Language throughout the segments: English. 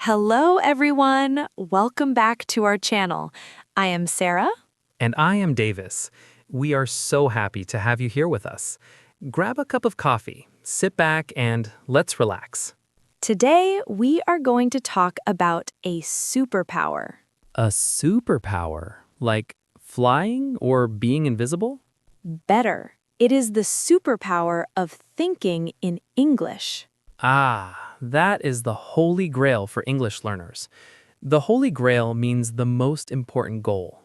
Hello, everyone. Welcome back to our channel. I am Sarah. And I am Davis. We are so happy to have you here with us. Grab a cup of coffee, sit back, and let's relax. Today, we are going to talk about a superpower. A superpower? Like flying or being invisible? Better, it is the superpower of thinking in English. Ah, that is the holy grail for English learners. The holy grail means the most important goal.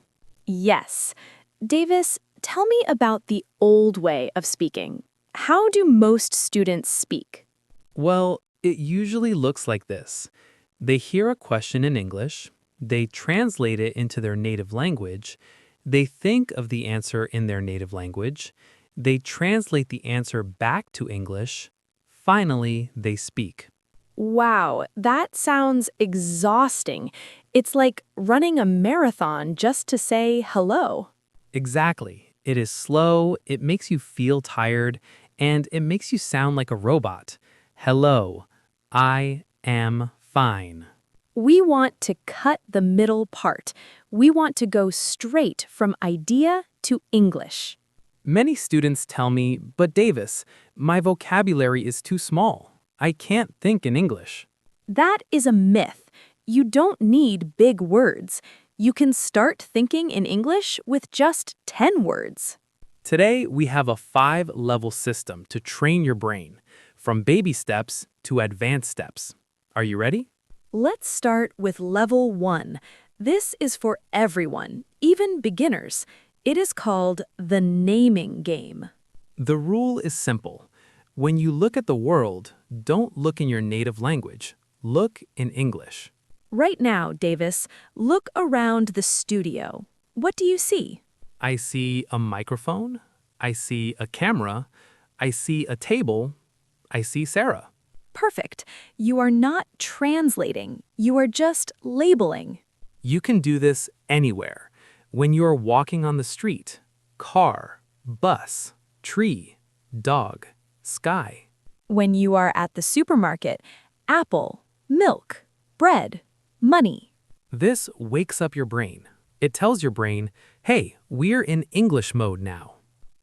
Yes. Davis, tell me about the old way of speaking. How do most students speak? Well, it usually looks like this. They hear a question in English, they translate it into their native language, they think of the answer in their native language, they translate the answer back to English, finally, they speak. Wow, that sounds exhausting. It's like running a marathon just to say hello. Exactly. It is slow, it makes you feel tired, and it makes you sound like a robot. Hello, I am fine. We want to cut the middle part. We want to go straight from idea to English. Many students tell me, but Davis, my vocabulary is too small. I can't think in English. That is a myth. You don't need big words. You can start thinking in English with just 10 words. Today, we have a 5-level system to train your brain, from baby steps to advanced steps. Are you ready? Let's start with level 1. This is for everyone, even beginners. It is called the naming game. The rule is simple. When you look at the world, don't look in your native language. Look in English. Right now, Davis, look around the studio. What do you see? I see a microphone. I see a camera. I see a table. I see Sarah. Perfect. You are not translating. You are just labeling. You can do this anywhere. When you are walking on the street, car, bus, tree, dog, sky. When you are at the supermarket, apple, milk, bread, money. This wakes up your brain. It tells your brain, hey, we're in English mode now.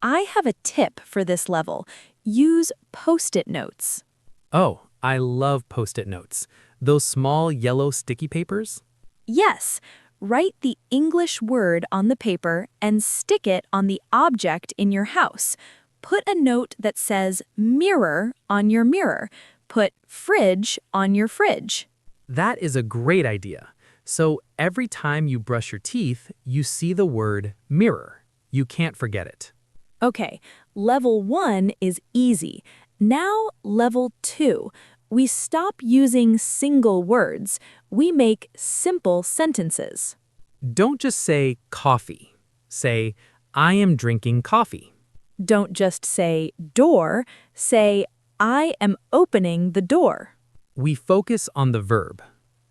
I have a tip for this level. Use Post-it notes. Oh, I love Post-it notes. Those small yellow sticky papers? Yes, write the English word on the paper and stick it on the object in your house. Put a note that says mirror on your mirror. Put fridge on your fridge. That is a great idea. So every time you brush your teeth, you see the word mirror. You can't forget it. Okay, level 1 is easy. Now, level 2. We stop using single words. We make simple sentences. Don't just say coffee. Say, I am drinking coffee. Don't just say door. Say, I am opening the door. We focus on the verb.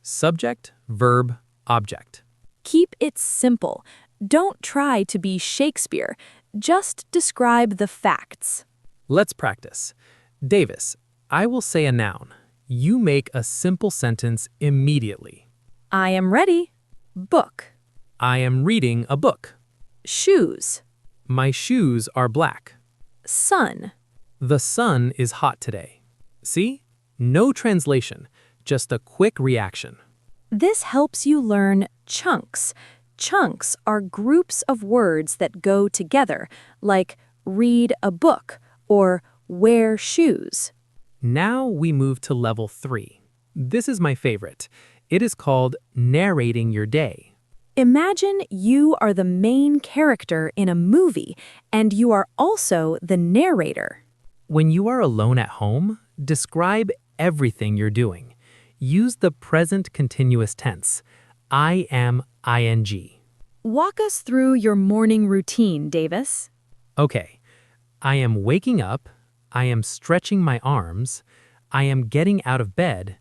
Subject, verb, object. Keep it simple. Don't try to be Shakespeare. Just describe the facts. Let's practice. Davis, I will say a noun. You make a simple sentence immediately. I am ready. Book. I am reading a book. Shoes. My shoes are black. Sun. The sun is hot today. See? No translation, just a quick reaction. This helps you learn chunks. Chunks are groups of words that go together, like read a book or wear shoes. Now we move to level 3. This is my favorite. It is called narrating your day. Imagine you are the main character in a movie, and you are also the narrator. When you are alone at home, describe everything you're doing. Use the present continuous tense. I am ing. Walk us through your morning routine, Davis. Okay. I am waking up. I am stretching my arms. I am getting out of bed.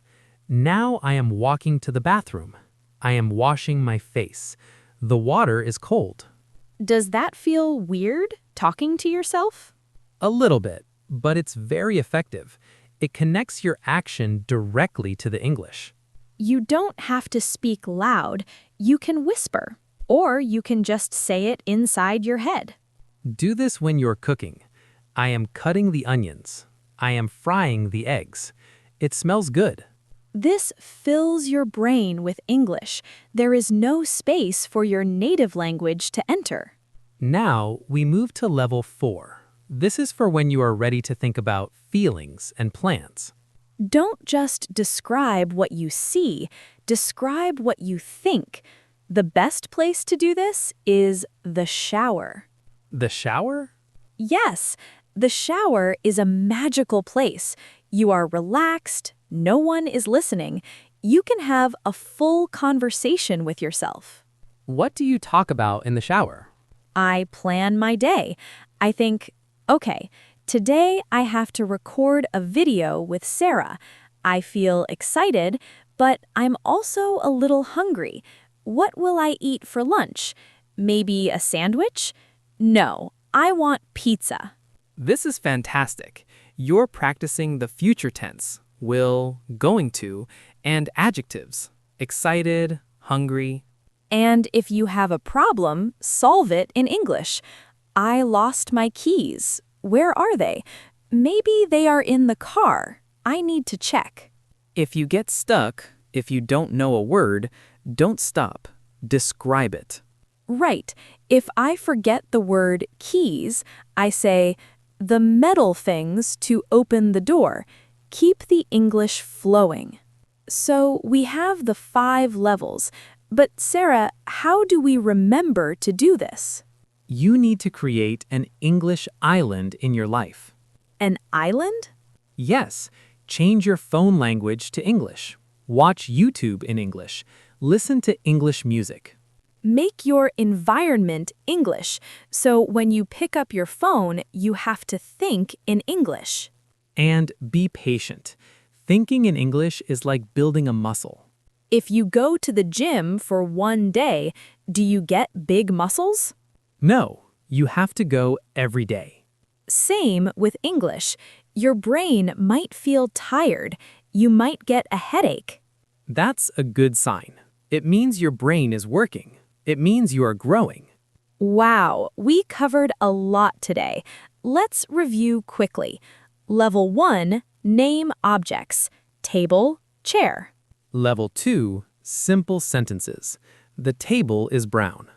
Now I am walking to the bathroom. I am washing my face. The water is cold. Does that feel weird, talking to yourself? A little bit, but it's very effective. It connects your action directly to the English. You don't have to speak loud. You can whisper, or you can just say it inside your head. Do this when you're cooking. I am cutting the onions. I am frying the eggs. It smells good. This fills your brain with English. There is no space for your native language to enter. Now we move to level 4. This is for when you are ready to think about feelings and plans. Don't just describe what you see, describe what you think. The best place to do this is the shower. The shower? Yes, the shower is a magical place. You are relaxed, no one is listening. You can have a full conversation with yourself. What do you talk about in the shower? I plan my day. I think, okay, today I have to record a video with Sarah. I feel excited, but I'm also a little hungry. What will I eat for lunch? Maybe a sandwich? No, I want pizza. This is fantastic. You're practicing the future tense, will, going to, and adjectives. Excited, hungry. And if you have a problem, solve it in English. I lost my keys. Where are they? Maybe they are in the car. I need to check. If you get stuck, if you don't know a word, don't stop. Describe it. Right. If I forget the word keys, I say, the metal things to open the door. Keep the English flowing. So we have the 5 levels. But Sarah, how do we remember to do this? You need to create an English island in your life. An island? Yes, change your phone language to English. Watch YouTube in English. Listen to English music. Make your environment English, so when you pick up your phone, you have to think in English. And be patient. Thinking in English is like building a muscle. If you go to the gym for one day, do you get big muscles? No, you have to go every day. Same with English. Your brain might feel tired. You might get a headache. That's a good sign. It means your brain is working. It means you are growing. Wow, we covered a lot today. Let's review quickly. Level 1, name objects. Table, chair. Level 2, simple sentences. The table is brown.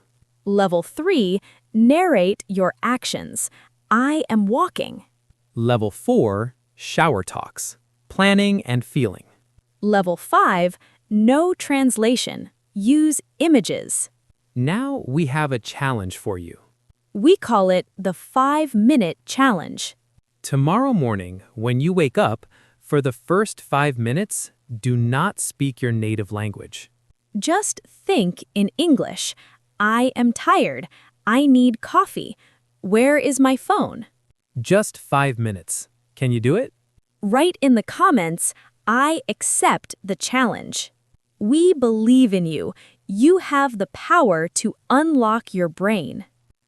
Level 3, narrate your actions. I am walking. Level 4, shower talks. Planning and feeling. Level 5, no translation. Use images. Now we have a challenge for you. We call it the 5-minute challenge. Tomorrow morning, when you wake up, for the first 5 minutes, do not speak your native language. Just think in English. I am tired. I need coffee. Where is my phone? Just 5 minutes. Can you do it? Write in the comments, I accept the challenge. We believe in you. You have the power to unlock your brain.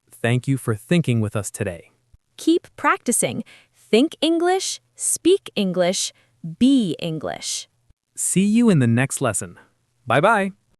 Thank you for thinking with us today. Keep practicing. Think English, speak English, be English. See you in the next lesson. Bye-bye.